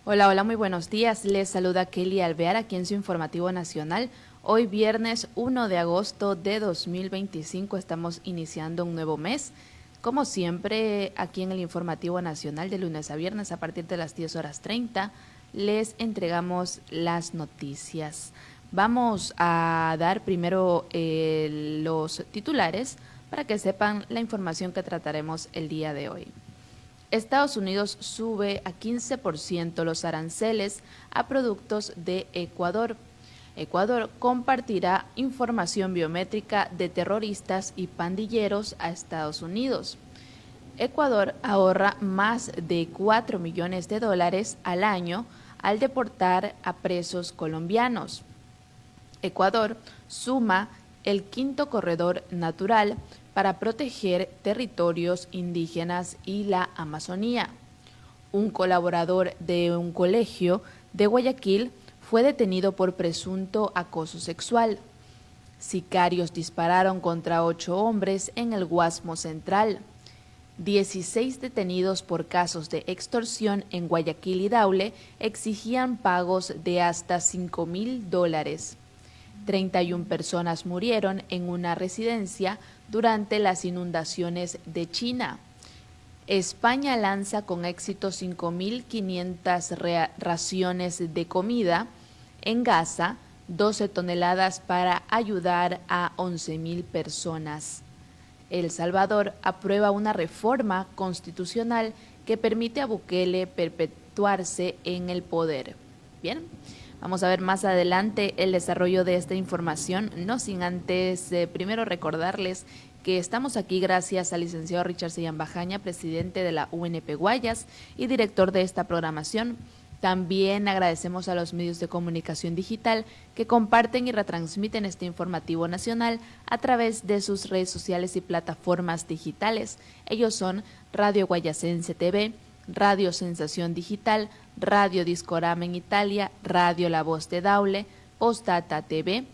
Hola, hola, muy buenos días. Les saluda Kelly Alvear aquí en su informativo nacional. Hoy viernes 1 de agosto de 2025 estamos iniciando un nuevo mes. Como siempre, aquí en el informativo nacional de lunes a viernes a partir de las 10:30 les entregamos las noticias. Vamos a dar primero los titulares para que sepan la información que trataremos el día de hoy. Estados Unidos sube a 15% los aranceles a productos de Ecuador. Ecuador compartirá información biométrica de terroristas y pandilleros a Estados Unidos. Ecuador ahorra más de 4 millones de dólares al año al deportar a presos colombianos. Ecuador suma el quinto corredor natural para proteger territorios indígenas y la Amazonía. Un colaborador de un colegio de Guayaquil fue detenido por presunto acoso sexual. Sicarios dispararon contra 8 hombres en el Guasmo Central. 16 detenidos por casos de extorsión en Guayaquil y Daule exigían pagos de hasta $5,000. 31 personas murieron en una residencia durante las inundaciones de China. España lanza con éxito 5.500 raciones de comida en Gaza, 12 toneladas para ayudar a 11.000 personas. El Salvador aprueba una reforma constitucional que permite a Bukele perpetuarse en el poder. Bien, vamos a ver más adelante el desarrollo de esta información, no sin antes primero recordarles que estamos aquí gracias al licenciado Richard Sellán Bajaña, presidente de la UNP Guayas y director de esta programación. También agradecemos a los medios de comunicación digital que comparten y retransmiten este informativo nacional a través de sus redes sociales y plataformas digitales. Ellos son Radio Guayasense TV, Radio Sensación Digital, Radio Discorama en Italia, Radio La Voz de Daule, Postdata TV,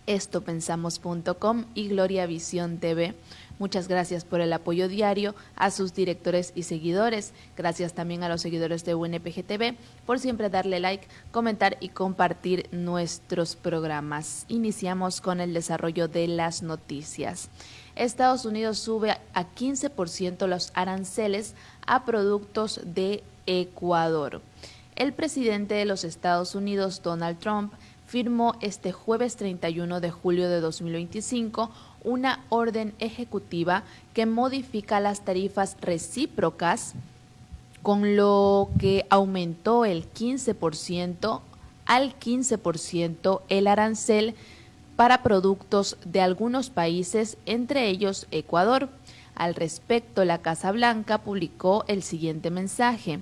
estopensamos.com y Gloria Visión TV. Muchas gracias por el apoyo diario a sus directores y seguidores. Gracias también a los seguidores de UNPG TV por siempre darle like, comentar y compartir nuestros programas. Iniciamos con el desarrollo de las noticias. Estados Unidos sube a 15% los aranceles a productos de Ecuador. El presidente de los Estados Unidos, Donald Trump, firmó este jueves 31 de julio de 2025 una orden ejecutiva que modifica las tarifas recíprocas, con lo que aumentó el 15% al 15% el arancel para productos de algunos países, entre ellos Ecuador. Al respecto, la Casa Blanca publicó el siguiente mensaje: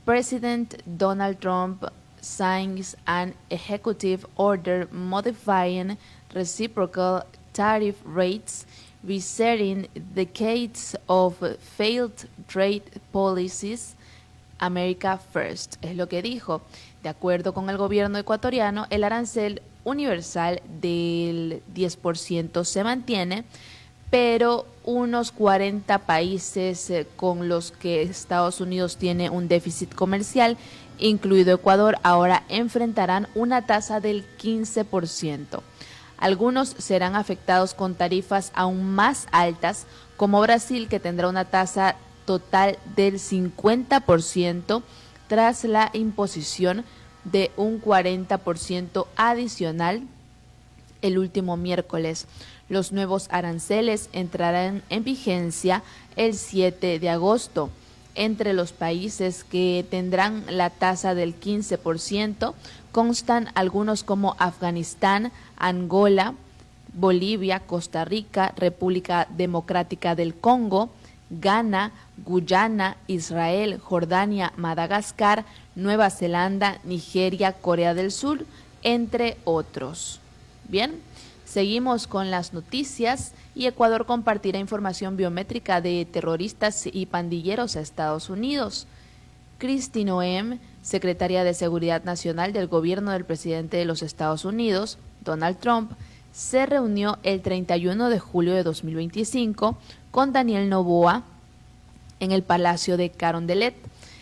President Donald Trump signs an executive order modifying reciprocal tariff rates, resetting decades of failed trade policies, America First. Es lo que dijo. De acuerdo con el gobierno ecuatoriano, el arancel universal del 10% se mantiene, pero unos 40 países con los que Estados Unidos tiene un déficit comercial, incluido Ecuador, ahora enfrentarán una tasa del 15%. Algunos serán afectados con tarifas aún más altas, como Brasil, que tendrá una tasa total del 50% tras la imposición de un 40% adicional el último miércoles. Los nuevos aranceles entrarán en vigencia el 7 de agosto. Entre los países que tendrán la tasa del 15% constan algunos como Afganistán, Angola, Bolivia, Costa Rica, República Democrática del Congo, Ghana, Guyana, Israel, Jordania, Madagascar, Nueva Zelanda, Nigeria, Corea del Sur, entre otros. Bien, seguimos con las noticias y Ecuador compartirá información biométrica de terroristas y pandilleros a Estados Unidos. Kristi Noem, secretaria de Seguridad Nacional del gobierno del presidente de los Estados Unidos, Donald Trump, se reunió el 31 de julio de 2025 con Daniel Noboa en el Palacio de Carondelet.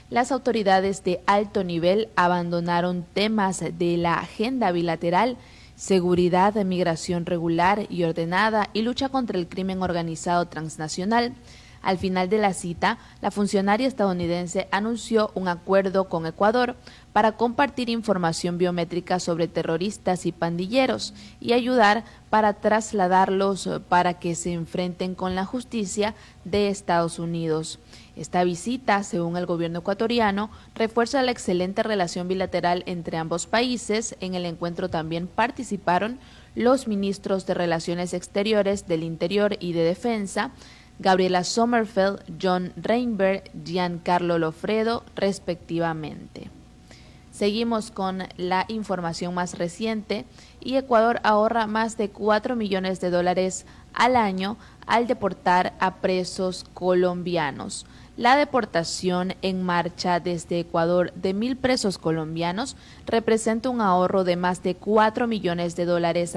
las autoridades de alto nivel abandonaron temas de la agenda bilateral, seguridad, migración regular y ordenada y lucha contra el crimen organizado transnacional. Al final de la cita, la funcionaria estadounidense anunció un acuerdo con Ecuador para compartir información biométrica sobre terroristas y pandilleros y ayudar para trasladarlos para que se enfrenten con la justicia de Estados Unidos. Esta visita, según el gobierno ecuatoriano, refuerza la excelente relación bilateral entre ambos países. En el encuentro también participaron los ministros de Relaciones Exteriores, del Interior y de Defensa, Gabriela Sommerfeld, John Reinberg, Giancarlo Lofredo, respectivamente. Seguimos con la información más reciente y Ecuador ahorra más de $4 millones al año al deportar a presos colombianos. La deportación en marcha desde Ecuador de 1.000 presos colombianos representa un ahorro de más de $4 millones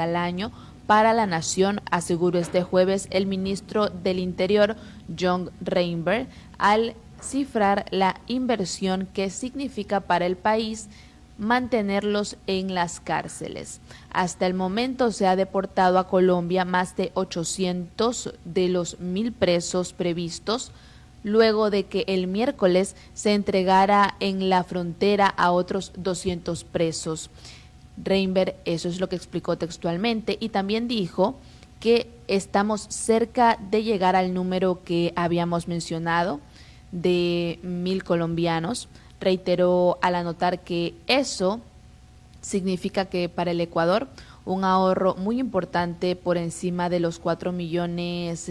al año para la nación, aseguró este jueves el ministro del Interior, John Reinberg, al cifrar la inversión que significa para el país mantenerlos en las cárceles. Hasta el momento se ha deportado a Colombia más de 800 de los 1.000 presos previstos, luego de que el miércoles se entregara en la frontera a otros 200 presos. Reinberg, eso es lo que explicó textualmente, y también dijo que estamos cerca de llegar al número que habíamos mencionado de 1.000 colombianos. Reiteró al anotar que eso significa que para el Ecuador un ahorro muy importante por encima de los $4 millones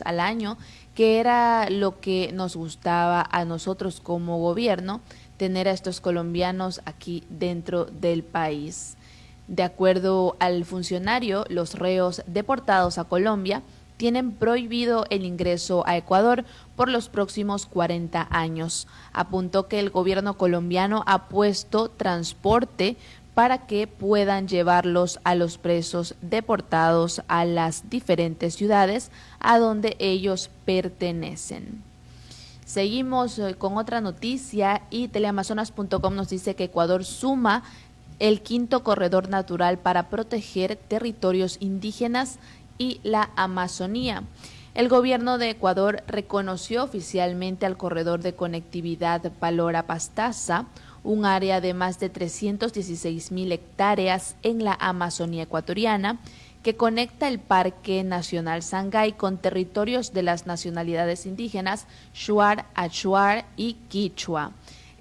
al año, que era lo que nos gustaba a nosotros como gobierno, tener a estos colombianos aquí dentro del país. De acuerdo al funcionario, los reos deportados a Colombia tienen prohibido el ingreso a Ecuador por los próximos 40 años. Apuntó que el gobierno colombiano ha puesto transporte para que puedan llevarlos a los presos deportados a las diferentes ciudades a donde ellos pertenecen. Seguimos con otra noticia y teleamazonas.com nos dice que Ecuador suma el 5º corredor natural para proteger territorios indígenas y la Amazonía. El gobierno de Ecuador reconoció oficialmente al corredor de conectividad Palora-Pastaza, un área de más de 316.000 hectáreas en la Amazonía ecuatoriana, que conecta el Parque Nacional Sangay con territorios de las nacionalidades indígenas Shuar, Achuar y Quichua.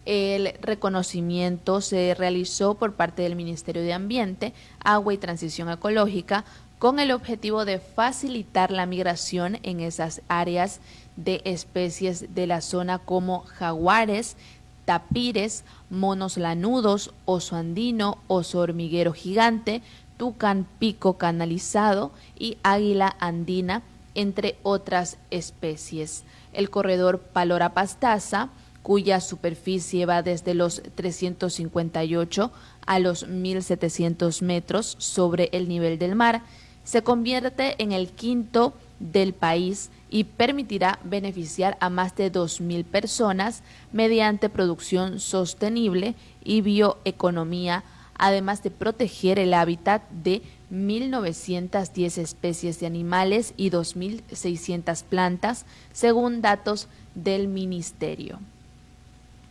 El reconocimiento se realizó por parte del Ministerio de Ambiente, Agua y Transición Ecológica con el objetivo de facilitar la migración en esas áreas de especies de la zona como jaguares, tapires, monos lanudos, oso andino, oso hormiguero gigante, tucán pico canalizado y águila andina, entre otras especies. El corredor Palora-Pastaza, cuya superficie va desde los 358 a los 1.700 metros sobre el nivel del mar, se convierte en el 5º del país y permitirá beneficiar a más de 2.000 personas mediante producción sostenible y bioeconomía, además de proteger el hábitat de 1.910 especies de animales y 2.600 plantas, según datos del ministerio.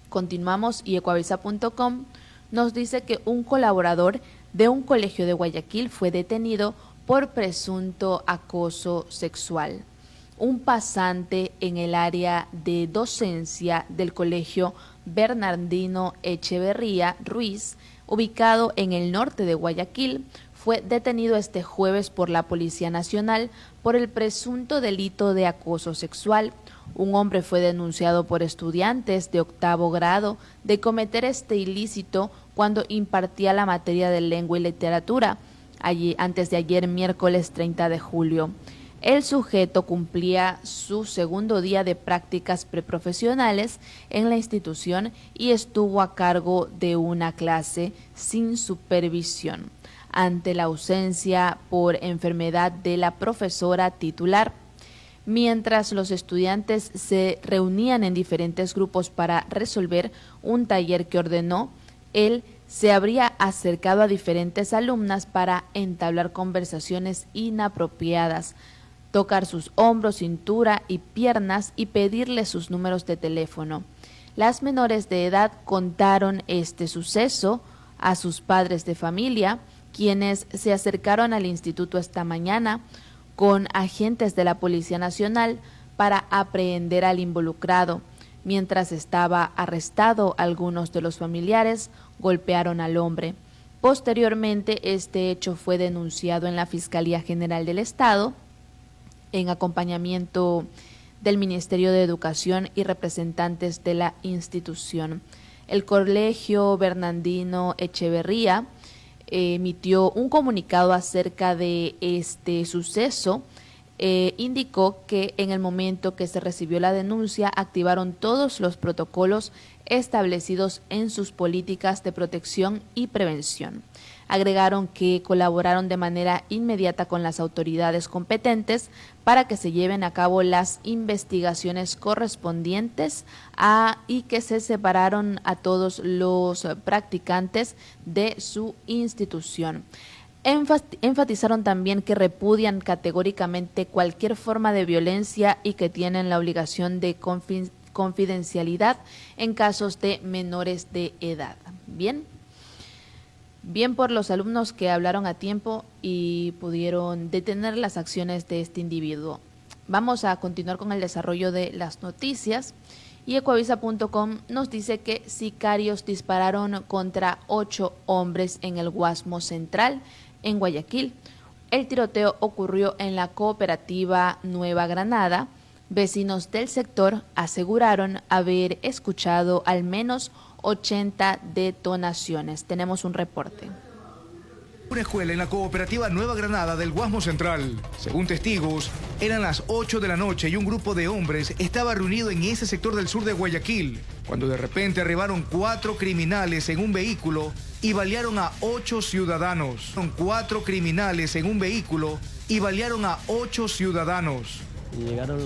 Continuamos y ecuavisa.com nos dice que un colaborador de un colegio de Guayaquil fue detenido por presunto acoso sexual. Un pasante en el área de docencia del colegio Bernardino Echeverría Ruiz, ubicado en el norte de Guayaquil, fue detenido este jueves por la Policía Nacional por el presunto delito de acoso sexual. Un hombre fue denunciado por estudiantes de 8º grado de cometer este ilícito cuando impartía la materia de lengua y literatura, antes de ayer, miércoles 30 de julio. El sujeto cumplía su segundo día de prácticas preprofesionales en la institución y estuvo a cargo de una clase sin supervisión, ante la ausencia por enfermedad de la profesora titular. Mientras los estudiantes se reunían en diferentes grupos para resolver un taller que ordenó, él se habría acercado a diferentes alumnas para entablar conversaciones inapropiadas, tocar sus hombros, cintura y piernas y pedirles sus números de teléfono. Las menores de edad contaron este suceso a sus padres de familia, quienes se acercaron al instituto esta mañana con agentes de la Policía Nacional para aprehender al involucrado. Mientras estaba arrestado, algunos de los familiares golpearon al hombre. Posteriormente, este hecho fue denunciado en la Fiscalía General del Estado, en acompañamiento del Ministerio de Educación y representantes de la institución. El Colegio Bernardino Echeverría emitió un comunicado acerca de este suceso. Indicó que en el momento que se recibió la denuncia activaron todos los protocolos establecidos en sus políticas de protección y prevención. Agregaron que colaboraron de manera inmediata con las autoridades competentes para que se lleven a cabo las investigaciones correspondientes y que se separaron a todos los practicantes de su institución. Enfatizaron también que repudian categóricamente cualquier forma de violencia y que tienen la obligación de confidencialidad en casos de menores de edad. Bien por los alumnos que hablaron a tiempo y pudieron detener las acciones de este individuo. Vamos a continuar con el desarrollo de las noticias. Y Ecoavisa.com nos dice que sicarios dispararon contra 8 hombres en el Guasmo Central, en Guayaquil. El tiroteo ocurrió en la cooperativa Nueva Granada. Vecinos del sector aseguraron haber escuchado al menos 80 detonaciones. Tenemos un reporte. Una escuela en la cooperativa Nueva Granada del Guasmo Central. Según testigos, eran las 8 de la noche y un grupo de hombres estaba reunido en ese sector del sur de Guayaquil, cuando de repente arribaron 4 criminales en un vehículo y balearon a 8 ciudadanos. Son 4 criminales en un vehículo y balearon a 8 ciudadanos. Llegaron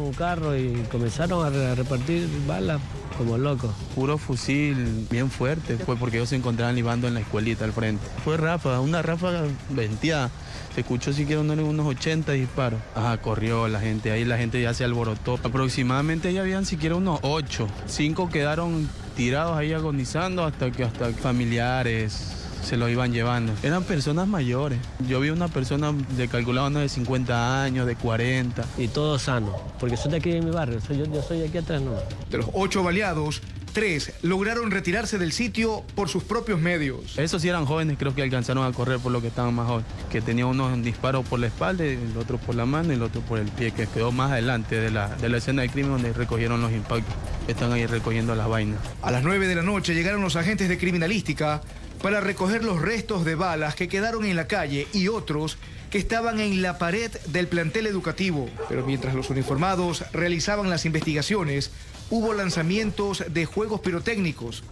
un carro y comenzaron a repartir balas como locos. Puro fusil bien fuerte, fue porque ellos se encontraban libando en la escuelita al frente. Fue una ráfaga venteada. Se escuchó siquiera unos 80 disparos. Corrió la gente, ahí la gente ya se alborotó. Aproximadamente ya habían siquiera unos 8. 5 quedaron tirados ahí agonizando hasta familiares se lo iban llevando. Eran personas mayores. Yo vi una persona de calculado de 50 años, de 40. Y todos sanos, porque soy de aquí de mi barrio, yo soy de aquí atrás, ¿no? De los 8 baleados, 3 lograron retirarse del sitio por sus propios medios. Esos sí eran jóvenes, creo que alcanzaron a correr por lo que estaban más jóvenes. Que tenía unos disparos por la espalda, el otro por la mano y el otro por el pie, que quedó más adelante de la escena del crimen donde recogieron los impactos. Están ahí recogiendo las vainas. A las 9 de la noche llegaron los agentes de criminalística para recoger los restos de balas que quedaron en la calle y otros que estaban en la pared del plantel educativo. Pero mientras los uniformados realizaban las investigaciones, hubo lanzamientos de juegos pirotécnicos,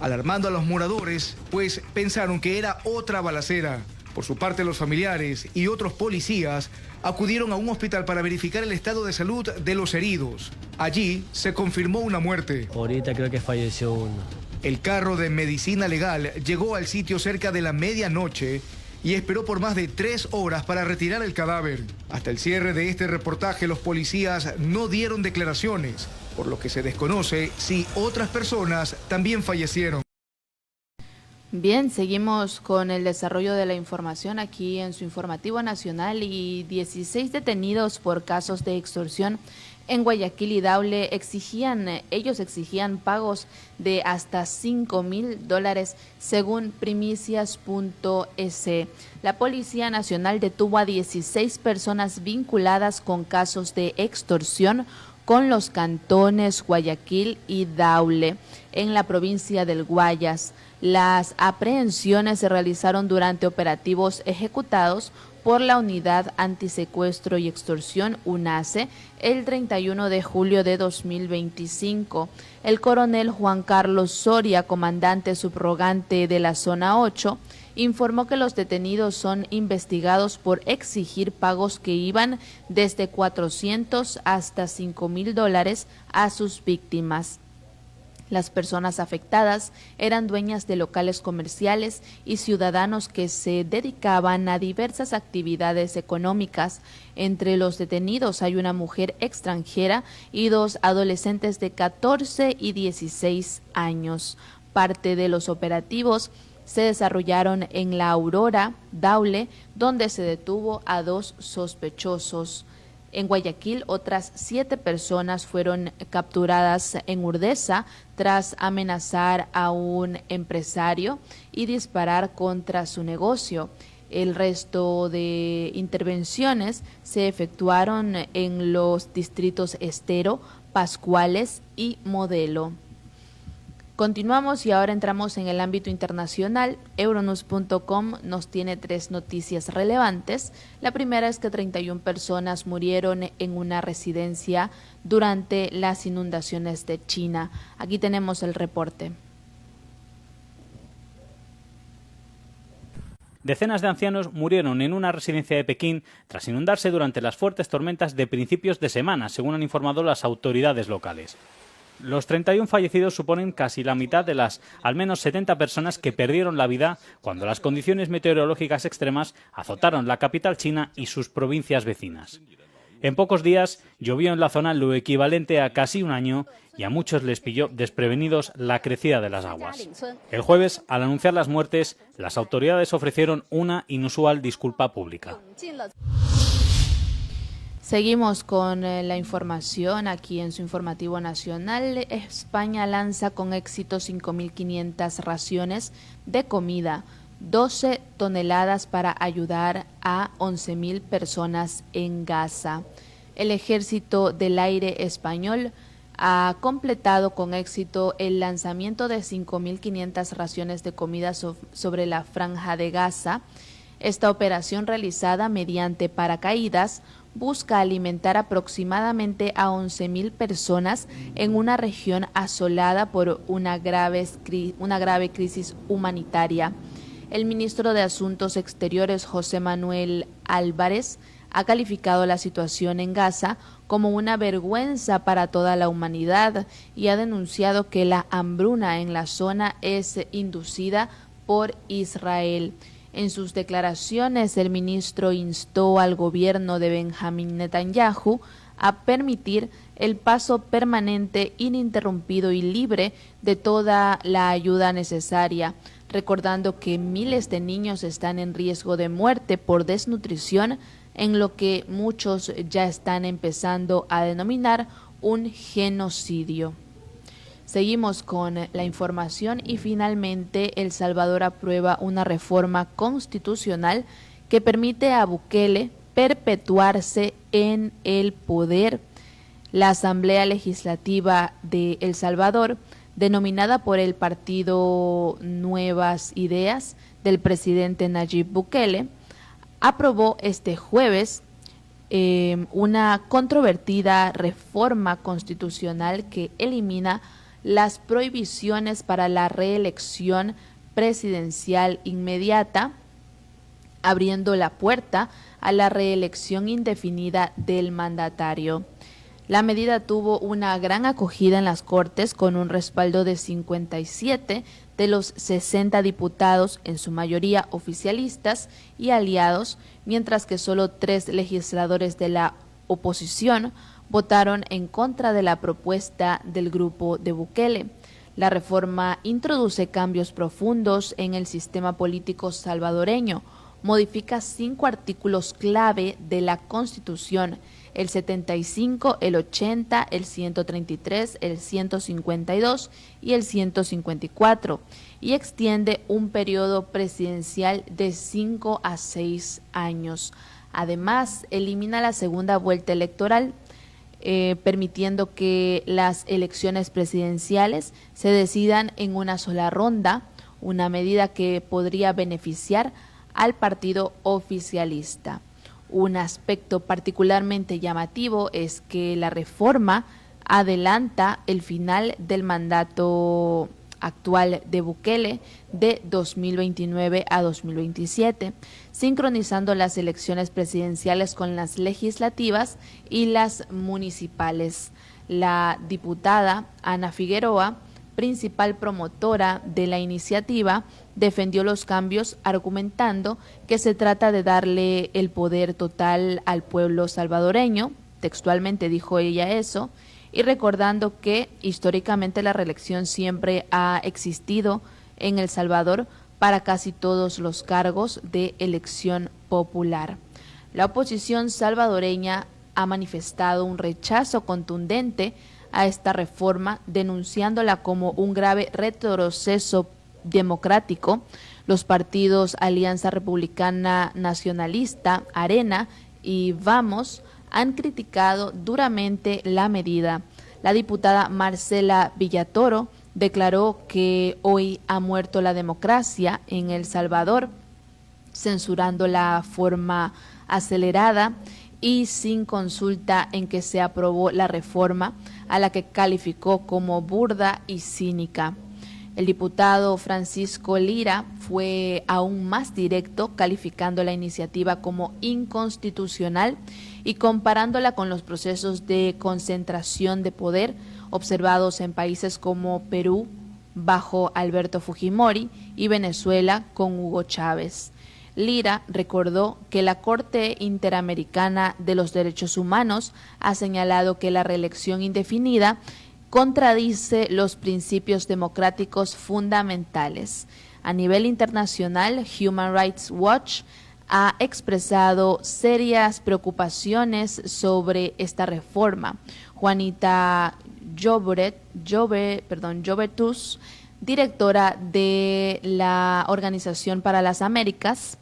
alarmando a los moradores, pues pensaron que era otra balacera. Por su parte, los familiares y otros policías acudieron a un hospital para verificar el estado de salud de los heridos. Allí se confirmó una muerte. Ahorita creo que falleció uno. El carro de medicina legal llegó al sitio cerca de la medianoche y esperó por más de 3 horas para retirar el cadáver. Hasta el cierre de este reportaje, los policías no dieron declaraciones, por lo que se desconoce si otras personas también fallecieron. Bien, seguimos con el desarrollo de la información aquí en su informativo nacional. Y 16 detenidos por casos de extorsión en Guayaquil y Daule ellos exigían pagos de hasta $5,000 según primicias.es. La Policía Nacional detuvo a 16 personas vinculadas con casos de extorsión con los cantones Guayaquil y Daule en la provincia del Guayas. Las aprehensiones se realizaron durante operativos ejecutados por la Unidad Antisecuestro y Extorsión UNACE el 31 de julio de 2025. El coronel Juan Carlos Soria, comandante subrogante de la Zona 8, informó que los detenidos son investigados por exigir pagos que iban desde 400 hasta $5,000 a sus víctimas. Las personas afectadas eran dueñas de locales comerciales y ciudadanos que se dedicaban a diversas actividades económicas. Entre los detenidos hay una mujer extranjera y 2 adolescentes de 14 y 16 años. Parte de los operativos se desarrollaron en La Aurora, Daule, donde se detuvo a 2 sospechosos. En Guayaquil, otras 7 personas fueron capturadas en Urdesa tras amenazar a un empresario y disparar contra su negocio. El resto de intervenciones se efectuaron en los distritos Estero, Pascuales y Modelo. Continuamos y ahora entramos en el ámbito internacional. Euronews.com nos tiene 3 noticias relevantes. La primera es que 31 personas murieron en una residencia durante las inundaciones de China. Aquí tenemos el reporte. Decenas de ancianos murieron en una residencia de Pekín tras inundarse durante las fuertes tormentas de principios de semana, según han informado las autoridades locales. Los 31 fallecidos suponen casi la mitad de las al menos 70 personas que perdieron la vida cuando las condiciones meteorológicas extremas azotaron la capital china y sus provincias vecinas. En pocos días llovió en la zona lo equivalente a casi un año y a muchos les pilló desprevenidos la crecida de las aguas. El jueves, al anunciar las muertes, las autoridades ofrecieron una inusual disculpa pública. Seguimos con la información aquí en su informativo nacional. España lanza con éxito 5.500 raciones de comida, 12 toneladas para ayudar a 11.000 personas en Gaza. El Ejército del Aire español ha completado con éxito el lanzamiento de 5.500 raciones de comida sobre la Franja de Gaza. Esta operación, realizada mediante paracaídas, busca alimentar aproximadamente a 11.000 personas en una región asolada por una grave crisis humanitaria. El ministro de Asuntos Exteriores, José Manuel Álvarez, ha calificado la situación en Gaza como una vergüenza para toda la humanidad y ha denunciado que la hambruna en la zona es inducida por Israel. En sus declaraciones, el ministro instó al gobierno de Benjamín Netanyahu a permitir el paso permanente, ininterrumpido y libre de toda la ayuda necesaria, recordando que miles de niños están en riesgo de muerte por desnutrición, en lo que muchos ya están empezando a denominar un genocidio. Seguimos con la información y finalmente El Salvador aprueba una reforma constitucional que permite a Bukele perpetuarse en el poder. La Asamblea Legislativa de El Salvador, denominada por el partido Nuevas Ideas del presidente Nayib Bukele, aprobó este jueves una controvertida reforma constitucional que elimina las prohibiciones para la reelección presidencial inmediata, abriendo la puerta a la reelección indefinida del mandatario. La medida tuvo una gran acogida en las Cortes, con un respaldo de 57 de los 60 diputados, en su mayoría oficialistas y aliados, mientras que solo 3 legisladores de la oposición votaron en contra de la propuesta del grupo de Bukele. La reforma introduce cambios profundos en el sistema político salvadoreño, modifica 5 artículos clave de la Constitución, el 75, el 80, el 133, el 152 y el 154, y extiende un periodo presidencial de 5 a 6 años. Además, elimina la segunda vuelta electoral, permitiendo que las elecciones presidenciales se decidan en una sola ronda, una medida que podría beneficiar al partido oficialista. Un aspecto particularmente llamativo es que la reforma adelanta el final del mandato actual de Bukele de 2029 a 2027, sincronizando las elecciones presidenciales con las legislativas y las municipales. La diputada Ana Figueroa, principal promotora de la iniciativa, defendió los cambios argumentando que se trata de darle el poder total al pueblo salvadoreño, textualmente dijo ella eso, y recordando que históricamente la reelección siempre ha existido en El Salvador para casi todos los cargos de elección popular. La oposición salvadoreña ha manifestado un rechazo contundente a esta reforma, denunciándola como un grave retroceso democrático. Los partidos Alianza Republicana Nacionalista, Arena y Vamos han criticado duramente la medida. La diputada Marcela Villatoro declaró que hoy ha muerto la democracia en El Salvador, censurando la forma acelerada y sin consulta en que se aprobó la reforma, a la que calificó como burda y cínica. El diputado Francisco Lira fue aún más directo, calificando la iniciativa como inconstitucional y comparándola con los procesos de concentración de poder observados en países como Perú bajo Alberto Fujimori y Venezuela con Hugo Chávez. Lira recordó que la Corte Interamericana de los Derechos Humanos ha señalado que la reelección indefinida contradice los principios democráticos fundamentales. A nivel internacional, Human Rights Watch ha expresado serias preocupaciones sobre esta reforma. Juanita Llovetus, directora de la Organización para las Américas,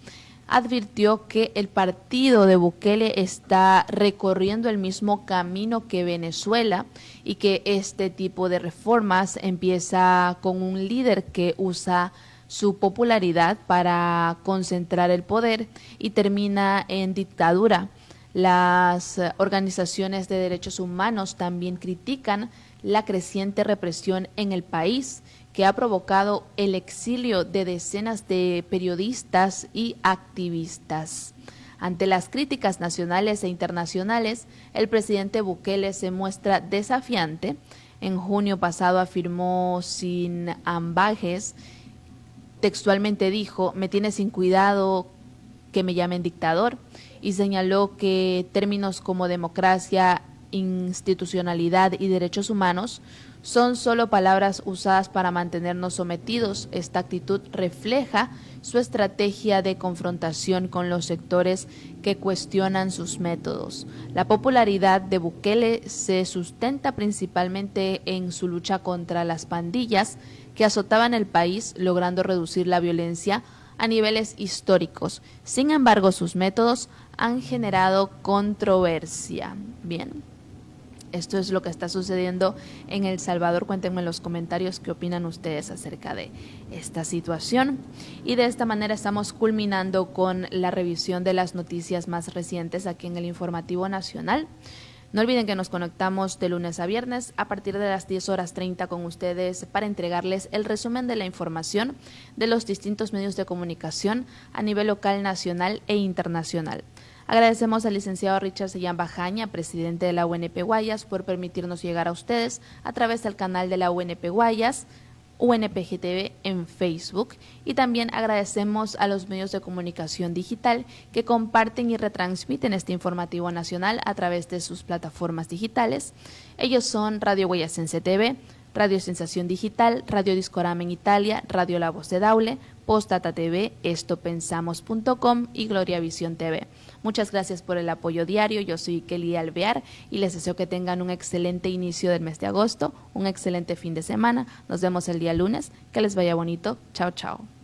advirtió que el partido de Bukele está recorriendo el mismo camino que Venezuela y que este tipo de reformas empieza con un líder que usa su popularidad para concentrar el poder y termina en dictadura. Las organizaciones de derechos humanos también critican la creciente represión en el país, que ha provocado el exilio de decenas de periodistas y activistas. Ante las críticas nacionales e internacionales, el presidente Bukele se muestra desafiante. En junio pasado afirmó sin ambajes, textualmente dijo: "Me tiene sin cuidado que me llamen dictador", y señaló que términos como democracia, institucionalidad y derechos humanos son solo palabras usadas para mantenernos sometidos. Esta actitud refleja su estrategia de confrontación con los sectores que cuestionan sus métodos. La popularidad de Bukele se sustenta principalmente en su lucha contra las pandillas que azotaban el país, logrando reducir la violencia a niveles históricos. Sin embargo, sus métodos han generado controversia. Bien. Esto es lo que está sucediendo en El Salvador. Cuéntenme en los comentarios qué opinan ustedes acerca de esta situación. Y de esta manera estamos culminando con la revisión de las noticias más recientes aquí en el Informativo Nacional. No olviden que nos conectamos de lunes a viernes a partir de las 10:30 con ustedes para entregarles el resumen de la información de los distintos medios de comunicación a nivel local, nacional e internacional. Agradecemos al licenciado Richard Sellán Bajaña, presidente de la UNP Guayas, por permitirnos llegar a ustedes a través del canal de la UNP Guayas, UNPGTV en Facebook, y también agradecemos a los medios de comunicación digital que comparten y retransmiten este informativo nacional a través de sus plataformas digitales. Ellos son Radio Guayasense TV, Radio Sensación Digital, Radio Discorama en Italia, Radio La Voz de Daule, Postdata TV, estopensamos.com y Gloria Visión TV. Muchas gracias por el apoyo diario. Yo soy Kelly Alvear y les deseo que tengan un excelente inicio del mes de agosto, un excelente fin de semana. Nos vemos el día lunes. Que les vaya bonito. Chao, chao.